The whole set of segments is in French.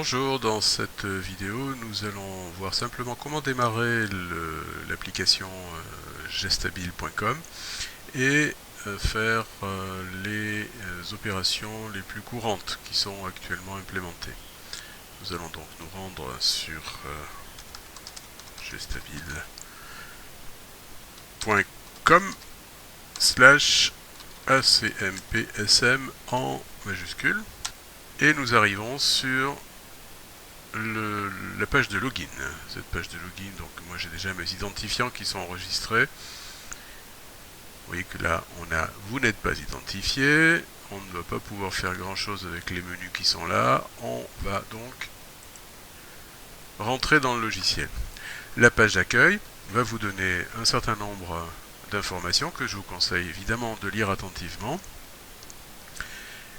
Bonjour, dans cette vidéo nous allons voir simplement comment démarrer l'application gestabile.com et faire les opérations les plus courantes qui sont actuellement implémentées. Nous allons donc nous rendre sur gestabile.com/acmpsm en majuscule et nous arrivons sur la page de login. Cette page de login, donc moi j'ai déjà mes identifiants qui sont enregistrés. Vous voyez que là vous n'êtes pas identifié, on ne va pas pouvoir faire grand chose avec les menus qui sont là. On va donc rentrer dans le logiciel. La page d'accueil va vous donner un certain nombre d'informations que je vous conseille évidemment de lire attentivement,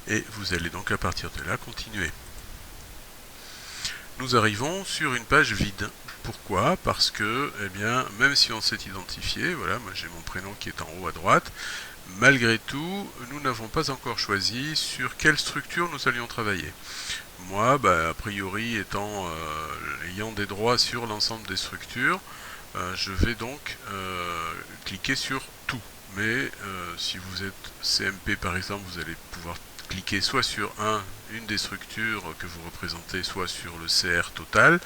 et vous allez donc à partir de là continuer. Nous arrivons sur une page vide. Pourquoi? Parce que, même si on s'est identifié, voilà, moi j'ai mon prénom qui est en haut à droite, malgré tout, nous n'avons pas encore choisi sur quelle structure nous allions travailler. Moi, a priori, ayant des droits sur l'ensemble des structures, je vais donc cliquer sur tout. Mais si vous êtes CMP par exemple, vous allez pouvoir cliquer soit sur une des structures que vous représentez, soit sur le CR total.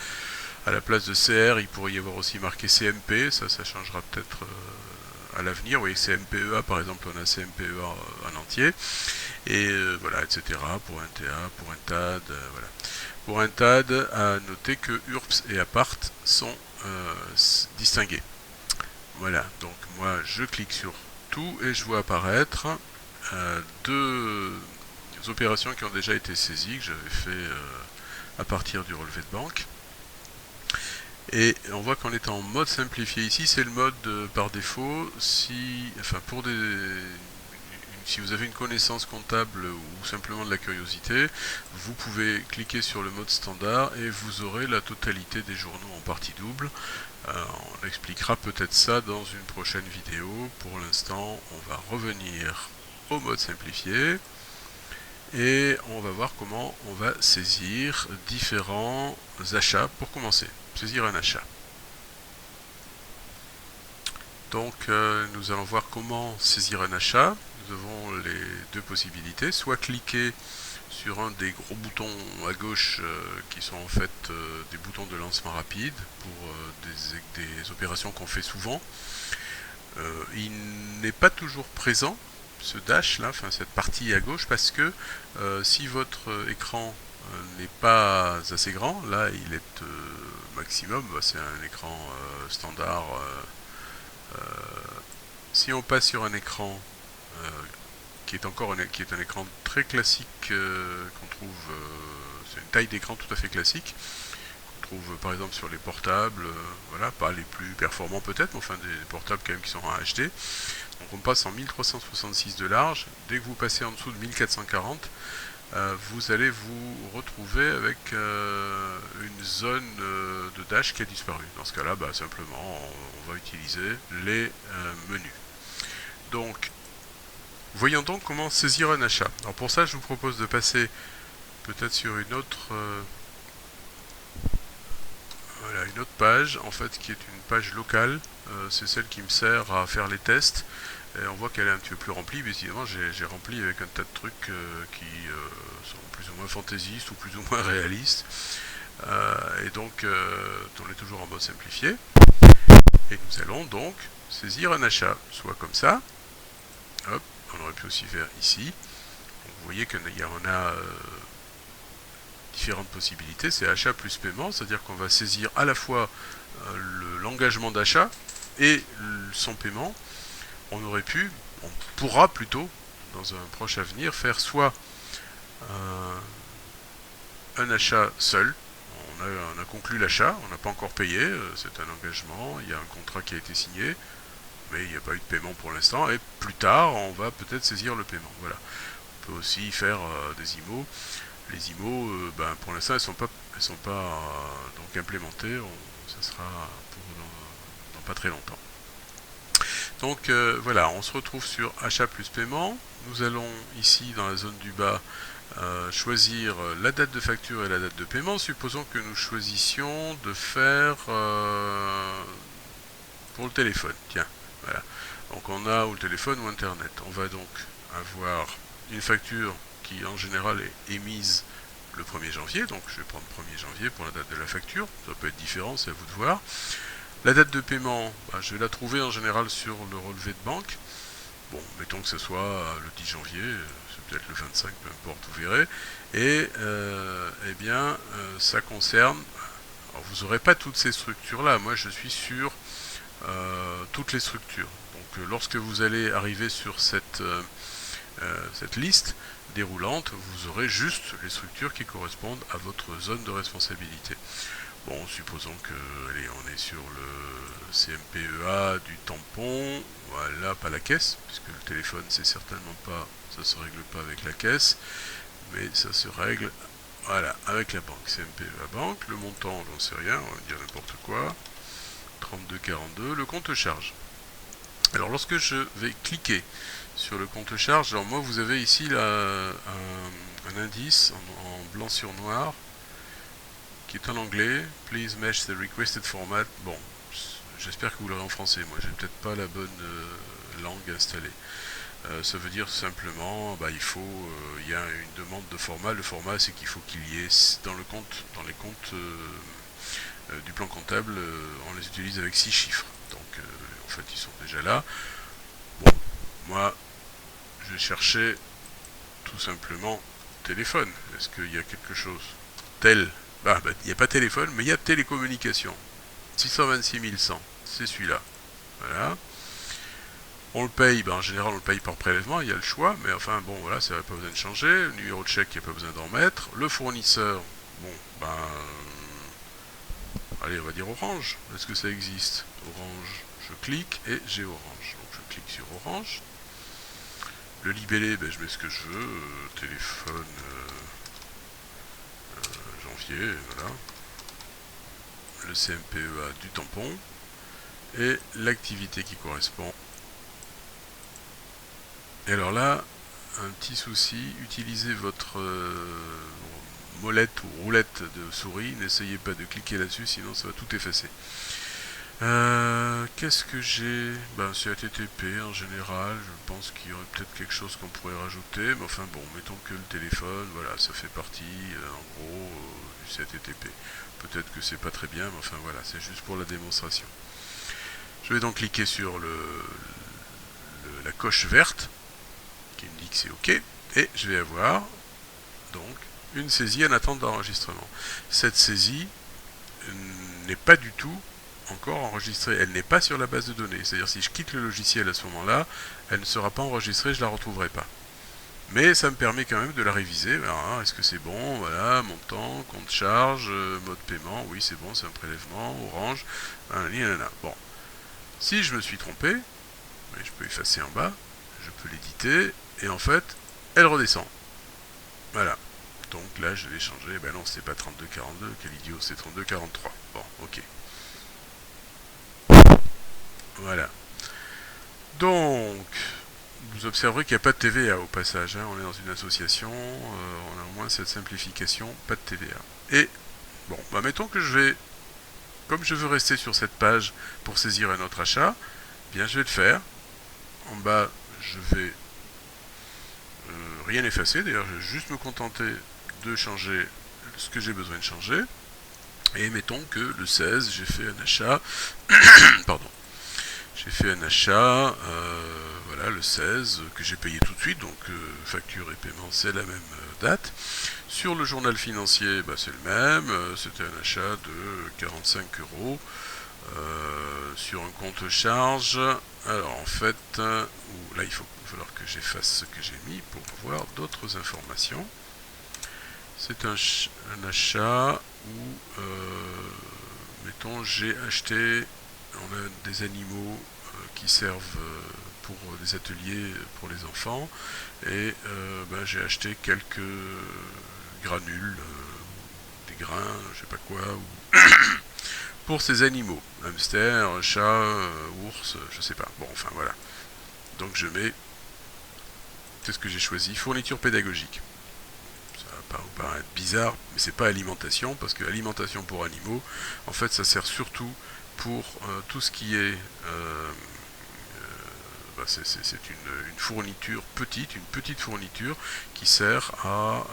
À la place de CR, il pourrait y avoir aussi marqué CMP, ça changera peut-être à l'avenir. Vous voyez, CMPEA par exemple, on a CMPEA en entier. Et voilà, etc. Pour un TA, pour un TAD, voilà. Pour un TAD, à noter que URPS et APART sont distingués. Voilà, donc moi je clique sur tout et je vois apparaître deux opérations qui ont déjà été saisies, que j'avais fait à partir du relevé de banque. Et on voit qu'on est en mode simplifié ici, c'est le mode par défaut. Si vous avez une connaissance comptable ou simplement de la curiosité, vous pouvez cliquer sur le mode standard et vous aurez la totalité des journaux en partie double. On expliquera peut-être ça dans une prochaine vidéo. Pour l'instant, on va revenir au mode simplifié et on va voir comment on va saisir différents achats pour commencer. Saisir un achat. Donc nous allons voir comment saisir un achat. Nous avons les deux possibilités, soit cliquer sur un des gros boutons à gauche qui sont en fait des boutons de lancement rapide pour des opérations qu'on fait souvent. Il n'est pas toujours présent, ce dash là, enfin cette partie à gauche, parce que si votre écran n'est pas assez grand, là il est maximum, c'est un écran standard. Si on passe sur un écran qui est un écran très classique qu'on trouve, c'est une taille d'écran tout à fait classique, qu'on trouve par exemple sur les portables, voilà, pas les plus performants peut-être, mais enfin des portables quand même qui sont en HD. Donc on passe en 1366 de large. Dès que vous passez en dessous de 1440, vous allez vous retrouver avec une zone de dash qui a disparu. Dans ce cas-là, simplement, on va utiliser les menus. Donc, voyons donc comment saisir un achat. Alors pour ça, je vous propose de passer peut-être sur une autre page, en fait, qui est une page locale. C'est celle qui me sert à faire les tests. Et on voit qu'elle est un petit peu plus remplie, mais évidemment j'ai rempli avec un tas de trucs qui sont plus ou moins fantaisistes ou plus ou moins réalistes. Et donc on est toujours en mode simplifié. Et nous allons donc saisir un achat, soit comme ça. Hop, on aurait pu aussi faire ici. Donc vous voyez qu'on a différentes possibilités. C'est achat plus paiement, c'est-à-dire qu'on va saisir à la fois l'engagement d'achat et son paiement. On pourra plutôt, dans un proche avenir, faire soit un achat seul. On a conclu l'achat, on n'a pas encore payé, c'est un engagement, il y a un contrat qui a été signé, mais il n'y a pas eu de paiement pour l'instant, et plus tard, on va peut-être saisir le paiement. Voilà. On peut aussi faire des IMO. Les IMO, pour l'instant, elles sont pas donc implémentées, ça sera dans pas très longtemps. Donc voilà, on se retrouve sur achat plus paiement. Nous allons ici dans la zone du bas choisir la date de facture et la date de paiement. Supposons que nous choisissions de faire pour le téléphone. Tiens, voilà. Donc on a ou le téléphone ou Internet. On va donc avoir une facture qui en général est émise le 1er janvier. Donc je vais prendre 1er janvier pour la date de la facture. Ça peut être différent, c'est à vous de voir. La date de paiement, je vais la trouver en général sur le relevé de banque. Bon, mettons que ce soit le 10 janvier, c'est peut-être le 25, peu importe, vous verrez. Et eh bien, ça concerne... Alors, vous n'aurez pas toutes ces structures-là. Moi, je suis sur toutes les structures. Donc, lorsque vous allez arriver sur cette liste déroulante, vous aurez juste les structures qui correspondent à votre zone de responsabilité. Bon, supposons que, allez, on est sur le CMPEA du tampon, voilà, pas la caisse, puisque le téléphone, c'est certainement pas, ça se règle pas avec la caisse, mais ça se règle, voilà, avec la banque, CMPEA banque, le montant, j'en sais rien, on va dire n'importe quoi, 32,42, le compte charge. Alors, lorsque je vais cliquer sur le compte charge, alors moi, vous avez ici là, un indice en blanc sur noir, qui est en anglais, please match the requested format. Bon, j'espère que vous l'aurez en français, moi j'ai peut-être pas la bonne langue installée. Ça veut dire simplement, il y a une demande de format. Le format, c'est qu'il faut qu'il y ait dans les comptes du plan comptable, on les utilise avec 6 chiffres. Donc en fait, ils sont déjà là. Bon, moi, je vais chercher tout simplement téléphone. Est-ce qu'il y a quelque chose tel? Il n'y a pas téléphone, mais il y a télécommunication. 626 100, c'est celui-là. Voilà. On le paye, en général on le paye par prélèvement, il y a le choix, mais enfin bon voilà, ça n'a pas besoin de changer. Le numéro de chèque, il n'y a pas besoin d'en mettre. Le fournisseur, bon, allez, on va dire Orange. Est-ce que ça existe? Orange, je clique et j'ai Orange. Donc je clique sur Orange. Le libellé, je mets ce que je veux. Téléphone... janvier, voilà, le CMPEA du tampon, et l'activité qui correspond. Et alors là, un petit souci, utilisez votre molette ou roulette de souris, n'essayez pas de cliquer là-dessus, sinon ça va tout effacer. Qu'est-ce que j'ai? C'est HTTP en général, je pense qu'il y aurait peut-être quelque chose qu'on pourrait rajouter, mais enfin bon, mettons que le téléphone, voilà, ça fait partie en gros du HTTP. Peut-être que c'est pas très bien, mais enfin voilà, c'est juste pour la démonstration. Je vais donc cliquer sur la coche verte, qui me dit que c'est OK, et je vais avoir donc une saisie en attente d'enregistrement. Cette saisie n'est pas du tout encore enregistrée, elle n'est pas sur la base de données, c'est-à-dire si je quitte le logiciel à ce moment-là, elle ne sera pas enregistrée, je ne la retrouverai pas. Mais ça me permet quand même de la réviser. Est-ce que c'est bon? Voilà, montant, compte charge, mode paiement, oui c'est bon, c'est un prélèvement, orange, bon. Si je me suis trompé, je peux effacer en bas, je peux l'éditer, et en fait, elle redescend. Voilà. Donc là, je vais changer, non, c'est pas 32,42, quel idiot, c'est 32,43. Bon, ok. Voilà. Donc, vous observerez qu'il n'y a pas de TVA au passage. On est dans une association, on a au moins cette simplification, pas de TVA. Et, bon, mettons que je vais, comme je veux rester sur cette page pour saisir un autre achat, bien je vais le faire. En bas, je vais rien effacer, d'ailleurs, je vais juste me contenter de changer ce que j'ai besoin de changer. Et mettons que le 16, j'ai fait un achat, pardon, j'ai fait un achat, voilà, le 16, que j'ai payé tout de suite, donc facture et paiement, c'est la même date. Sur le journal financier, c'est le même, c'était un achat de 45 €, sur un compte charge. Alors en fait, là il va falloir que j'efface ce que j'ai mis pour avoir d'autres informations. C'est un achat où, mettons, j'ai acheté, on a des animaux qui servent pour des ateliers pour les enfants, et j'ai acheté quelques granules, des grains, je sais pas quoi, pour ces animaux, hamster, chat, ours, je sais pas, bon enfin voilà. Donc je mets, qu'est-ce que j'ai choisi? Fourniture pédagogique. paraître bizarre, mais c'est pas alimentation, parce que alimentation pour animaux, en fait, ça sert surtout pour tout ce qui est... c'est une fourniture petite, une petite fourniture qui sert à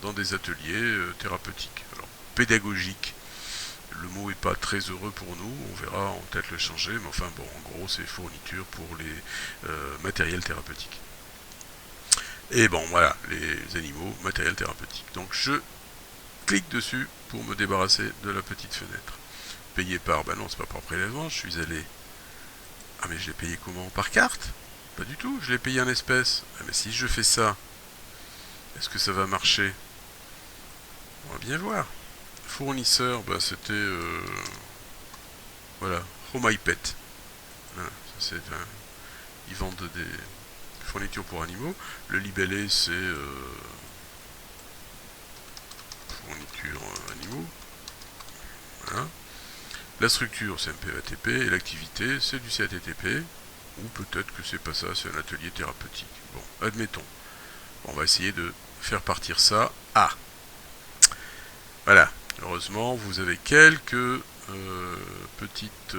dans des ateliers thérapeutiques. Alors, pédagogique, le mot est pas très heureux pour nous, on verra, on peut-être le changer, mais enfin bon, en gros, c'est fourniture pour les matériels thérapeutiques. Et bon, voilà, les animaux, matériel thérapeutique. Donc je clique dessus pour me débarrasser de la petite fenêtre. Payé par, non, c'est pas par prélèvement, je suis allé... Ah mais je l'ai payé comment? Par carte? Pas du tout, je l'ai payé en espèces. Ah mais si je fais ça, est-ce que ça va marcher? On va bien voir. Fournisseur, c'était... voilà, Home iPet. Voilà, ils vendent des fournitures pour animaux. Le libellé, c'est fourniture animaux. Voilà. La structure, c'est MPATP, et l'activité, c'est du CATTP, ou peut-être que c'est pas ça, c'est un atelier thérapeutique. Bon, admettons. On va essayer de faire partir ça. Ah! Voilà. Heureusement, vous avez quelques petites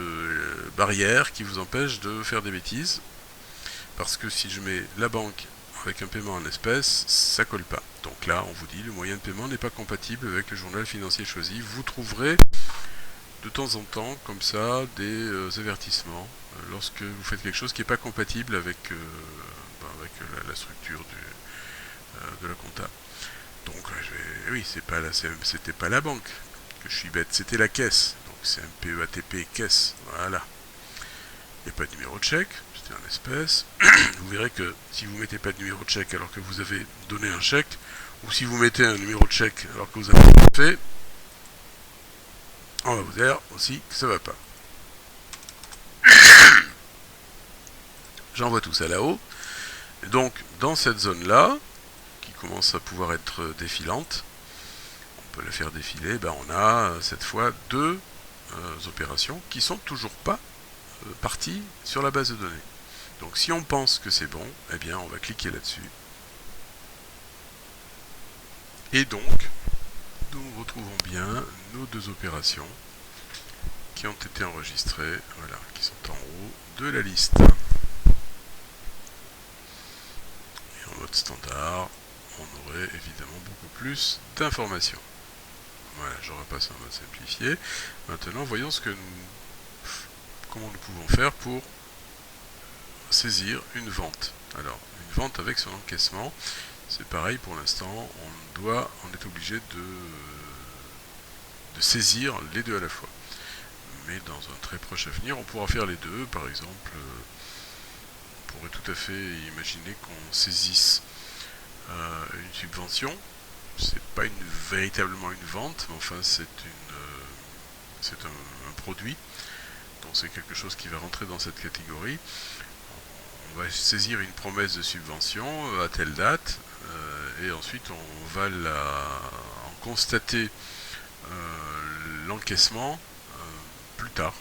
barrières qui vous empêchent de faire des bêtises. Parce que si je mets la banque avec un paiement en espèces, ça colle pas. Donc là, on vous dit, le moyen de paiement n'est pas compatible avec le journal financier choisi. Vous trouverez de temps en temps, comme ça, des avertissements lorsque vous faites quelque chose qui n'est pas compatible avec, la structure de la compta. Donc, oui, c'était pas la banque que je suis bête, c'était la caisse. Donc, c'est un PEATP caisse. Voilà. Il n'y a pas de numéro de chèque, c'était en espèces. Vous verrez que si vous ne mettez pas de numéro de chèque alors que vous avez donné un chèque, ou si vous mettez un numéro de chèque alors que vous avez fait, on va vous dire aussi que ça va pas. J'envoie tout ça là-haut. Donc, dans cette zone-là, qui commence à pouvoir être défilante, on peut la faire défiler, on a cette fois deux opérations qui sont toujours pas parties sur la base de données. Donc, si on pense que c'est bon, eh bien, on va cliquer là-dessus. Et donc, nous retrouvons bien nos deux opérations qui ont été enregistrées, voilà, qui sont en haut de la liste. Et en mode standard, on aurait évidemment beaucoup plus d'informations. Voilà, je repasse en mode simplifié. Maintenant, voyons comment nous pouvons faire pour saisir une vente. Alors, une vente avec son encaissement, c'est pareil pour l'instant, on est obligé de saisir les deux à la fois. Mais dans un très proche avenir, on pourra faire les deux. Par exemple, on pourrait tout à fait imaginer qu'on saisisse une subvention. C'est pas véritablement une vente, mais enfin c'est un produit. Donc c'est quelque chose qui va rentrer dans cette catégorie. On va saisir une promesse de subvention à telle date, et ensuite on va en constater l'encaissement plus tard.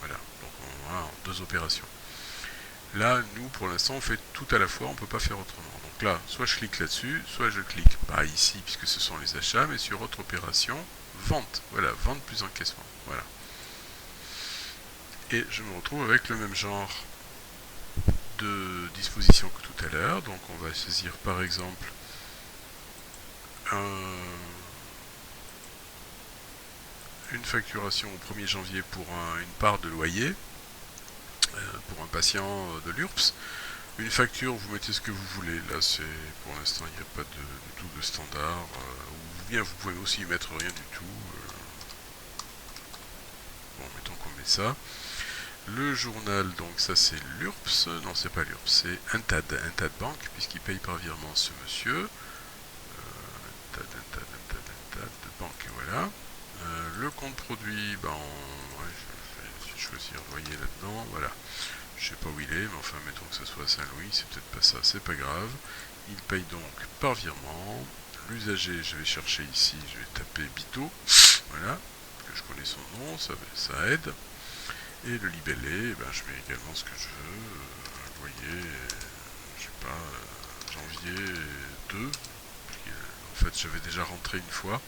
Voilà, donc on a deux opérations. Là, nous, pour l'instant, on fait tout à la fois, on ne peut pas faire autrement. Donc là, soit je clique là-dessus, soit je clique, pas ici, puisque ce sont les achats, mais sur autre opération, vente. Voilà, vente plus encaissement. Voilà. Et je me retrouve avec le même genre de disposition que tout à l'heure. Donc on va saisir par exemple une facturation au 1er janvier pour une part de loyer pour un patient de l'URPS. Une facture, vous mettez ce que vous voulez. Là, pour l'instant, il n'y a pas du tout de standard. Ou bien vous pouvez aussi mettre rien du tout. Bon, mettons qu'on met ça. Le journal, donc ça c'est l'URPS. Non, c'est pas l'URPS, c'est Intad Bank, puisqu'il paye par virement ce monsieur. Intad Bank, voilà. Le compte produit, je vais choisir loyer là-dedans, voilà. Je sais pas où il est, mais enfin, mettons que ce soit à Saint-Louis, c'est peut-être pas ça, c'est pas grave. Il paye donc par virement. L'usager, je vais chercher ici, je vais taper Bito, voilà, que je connais son nom, ça aide. Et le libellé, je mets également ce que je veux, loyer, je sais pas, janvier 2. En fait, j'avais déjà rentré une fois,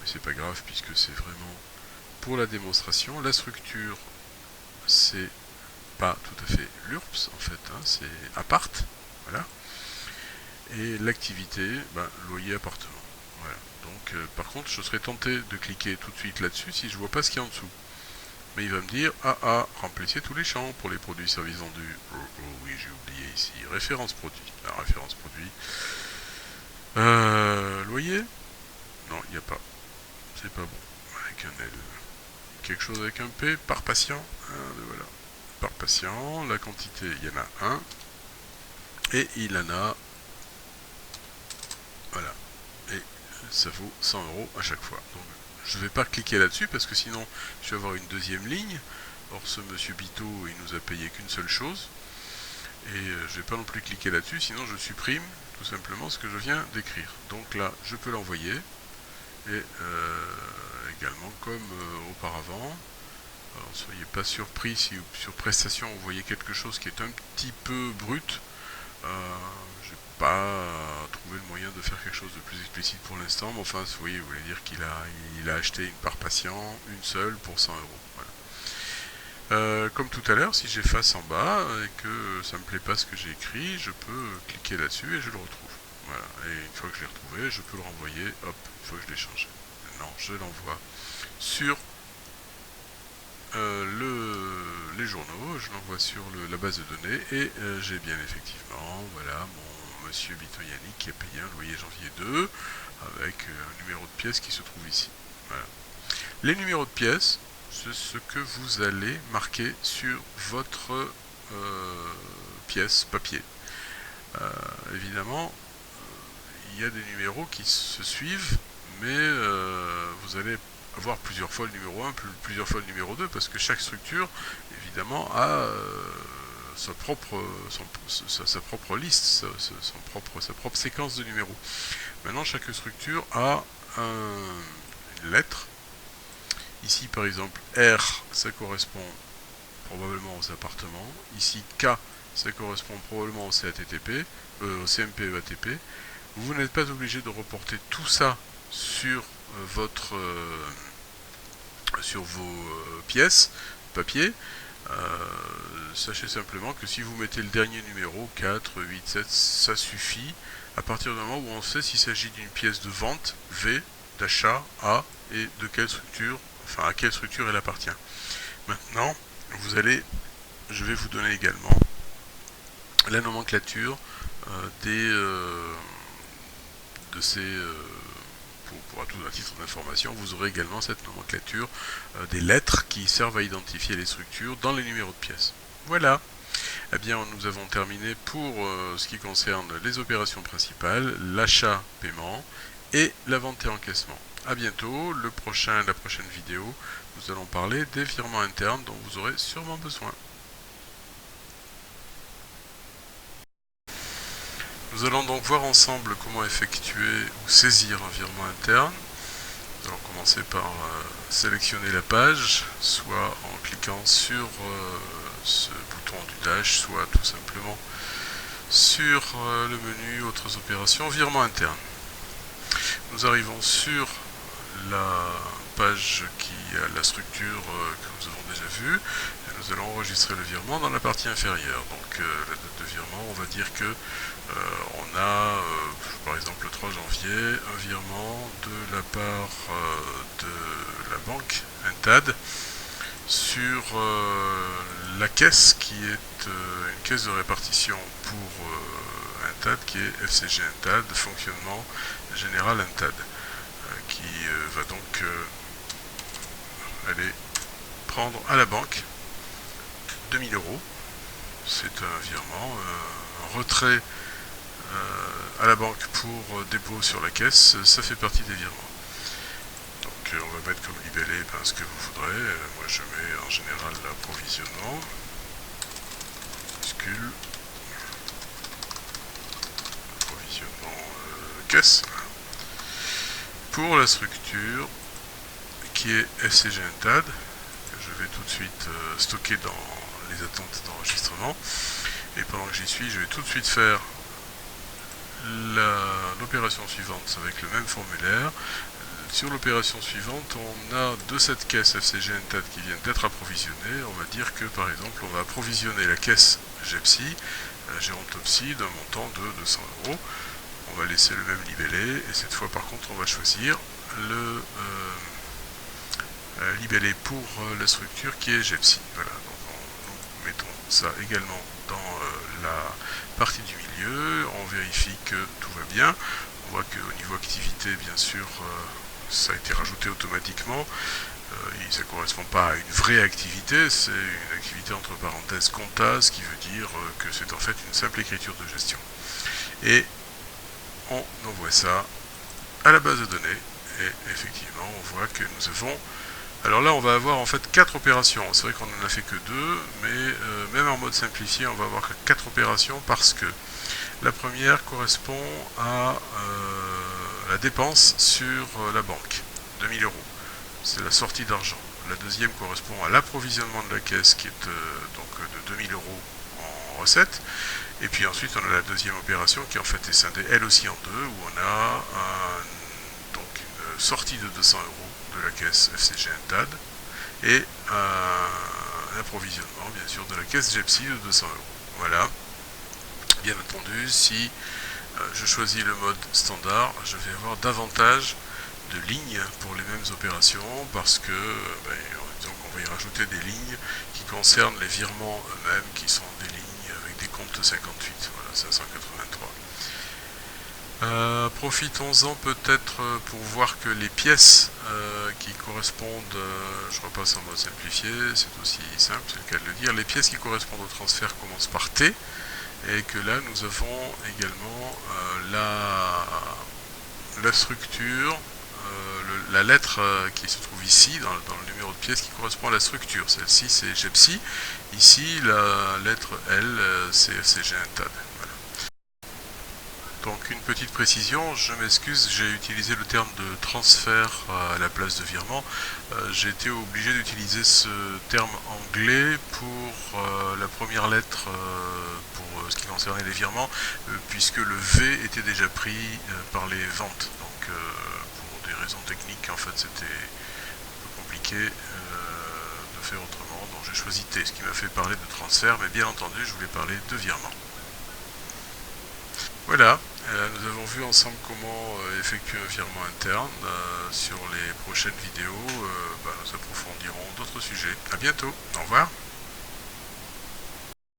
mais c'est pas grave puisque c'est vraiment pour la démonstration. La structure, c'est pas tout à fait l'URPS en fait, hein, c'est appart, voilà. Et l'activité, loyer appartement. Voilà. Donc, par contre, je serais tenté de cliquer tout de suite là-dessus si je vois pas ce qu'il y a en dessous. Mais il va me dire, remplissez tous les champs pour les produits services vendus. Oh oui, j'ai oublié ici. Référence produit. La référence produit. Loyer? Non, il n'y a pas. C'est pas bon. Avec un L. Quelque chose avec un P. Par patient. Voilà. Par patient. La quantité, il y en a un. Et il en a... Voilà. Et ça vaut 100 € à chaque fois. Donc, je ne vais pas cliquer là-dessus parce que sinon, je vais avoir une deuxième ligne. Or, ce monsieur Bito, il nous a payé qu'une seule chose. Et je ne vais pas non plus cliquer là-dessus, sinon je supprime tout simplement ce que je viens d'écrire. Donc là, je peux l'envoyer. Et également, comme auparavant, alors, soyez pas surpris si sur prestation vous voyez quelque chose qui est un petit peu brut. J'ai pas trouvé le moyen de faire quelque chose de plus explicite pour l'instant, mais enfin, vous voyez, vous voulez dire qu'il a acheté une part patient, une seule, pour 100 €. Voilà. Comme tout à l'heure, si j'efface en bas et que ça me plaît pas ce que j'ai écrit, je peux cliquer là-dessus et je le retrouve. Voilà. Et une fois que je l'ai retrouvé, je peux le renvoyer, hop, une fois que je l'ai changé. Maintenant, je l'envoie sur les journaux, je l'envoie sur la base de données et j'ai bien effectivement, voilà, mon monsieur Bitoyani qui a payé un loyer janvier 2 avec un numéro de pièce qui se trouve ici. Voilà. Les numéros de pièces, c'est ce que vous allez marquer sur votre pièce papier. Évidemment, il y a des numéros qui se suivent, mais vous allez avoir plusieurs fois le numéro 1, plusieurs fois le numéro 2, parce que chaque structure, évidemment, a sa propre liste, sa propre séquence de numéros. Maintenant, chaque structure a une lettre. Ici, par exemple, R, ça correspond probablement aux appartements. Ici, K, ça correspond probablement au CATTP, au CMPEATP. Vous n'êtes pas obligé de reporter tout ça sur sur vos pièces papier. Sachez simplement que si vous mettez le dernier numéro, 4, 8, 7, ça suffit. À partir du moment où on sait s'il s'agit d'une pièce de vente, V, d'achat, A, et de quelle structure, enfin à quelle structure elle appartient. Maintenant, je vais vous donner également la nomenclature de ces... à titre d'information, vous aurez également cette nomenclature des lettres qui servent à identifier les structures dans les numéros de pièces. Voilà. Eh bien, nous avons terminé pour ce qui concerne les opérations principales, l'achat, paiement et la vente et encaissement. A bientôt, la prochaine vidéo, nous allons parler des virements internes dont vous aurez sûrement besoin. Nous allons donc voir ensemble comment effectuer ou saisir un virement interne. Nous allons commencer par sélectionner la page, soit en cliquant sur ce bouton du dash, soit tout simplement sur le menu Autres opérations, virement interne. Nous arrivons sur la page qui a la structure que nous avons déjà vue et nous allons enregistrer le virement dans la partie inférieure. Donc la date de virement, on va dire que on a par exemple le 3 janvier un virement de la part de la banque Intad sur la caisse qui est une caisse de répartition pour Intad qui est FCG Intad, fonctionnement général Intad, qui va donc aller prendre à la banque 2000 €. C'est un virement, un retrait à la banque pour dépôt sur la caisse, ça fait partie des virements. Donc on va mettre comme libellé ce que vous voudrez. Moi je mets en général l'approvisionnement, minuscule, approvisionnement caisse, pour la structure qui est FCG Intad, que je vais tout de suite stocker dans les attentes d'enregistrement. Et pendant que j'y suis, je vais tout de suite faire l'opération suivante avec le même formulaire. Sur l'opération suivante, on a de cette caisse FCG NTAD qui viennent d'être approvisionnées. On va dire que par exemple, on va approvisionner la caisse GEPSI, Gérontopsie, d'un montant de 200 €. On va laisser le même libellé, et cette fois par contre, on va choisir le libellé pour la structure qui est GEPSI. Voilà, donc nous mettons ça également dans la partie du milieu. On vérifie que tout va bien. On voit qu'au niveau activité, bien sûr, ça a été rajouté automatiquement. Ça ne correspond pas à une vraie activité, c'est une activité entre parenthèses compta, ce qui veut dire que c'est en fait une simple écriture de gestion. Et on envoie ça à la base de données, et effectivement on voit que nous avons... Alors là on va avoir en fait 4 opérations, c'est vrai qu'on n'en a fait que 2, mais même en mode simplifié on va avoir 4 opérations parce que la première correspond à la dépense sur la banque, 2000 €. C'est la sortie d'argent. La deuxième correspond à l'approvisionnement de la caisse qui est donc de 2000 € en recette. Et puis ensuite on a la deuxième opération qui en fait est scindée elle aussi en deux, où on a donc une sortie de 200 € de la caisse FCG NTAD et un approvisionnement bien sûr de la caisse GEPSI de 200 €. Voilà. Bien entendu, si je choisis le mode standard, je vais avoir davantage de lignes pour les mêmes opérations parce que disons qu'on va y rajouter des lignes qui concernent les virements eux-mêmes qui sont des lignes avec des comptes 58, voilà 583. Profitons-en peut-être pour voir que les pièces qui correspondent, je repasse en mode simplifié, c'est aussi simple, c'est le cas de le dire, les pièces qui correspondent au transfert commencent par T, et que là nous avons également la structure, la lettre qui se trouve ici dans le numéro de pièce qui correspond à la structure. Celle-ci c'est GEPSI, ici la lettre L c'est FCG NTAD. Voilà. Donc une petite précision, je m'excuse, j'ai utilisé le terme de transfert à la place de virement. J'ai été obligé d'utiliser ce terme anglais pour la première lettre pour ce qui concernait les virements, puisque le V était déjà pris par les ventes. Donc pour des raisons techniques, en fait c'était un peu compliqué de faire autrement. Donc j'ai choisi T, ce qui m'a fait parler de transfert, mais bien entendu je voulais parler de virement. Voilà, nous avons vu ensemble comment effectuer un virement interne. Sur les prochaines vidéos, nous approfondirons d'autres sujets. A bientôt, au revoir.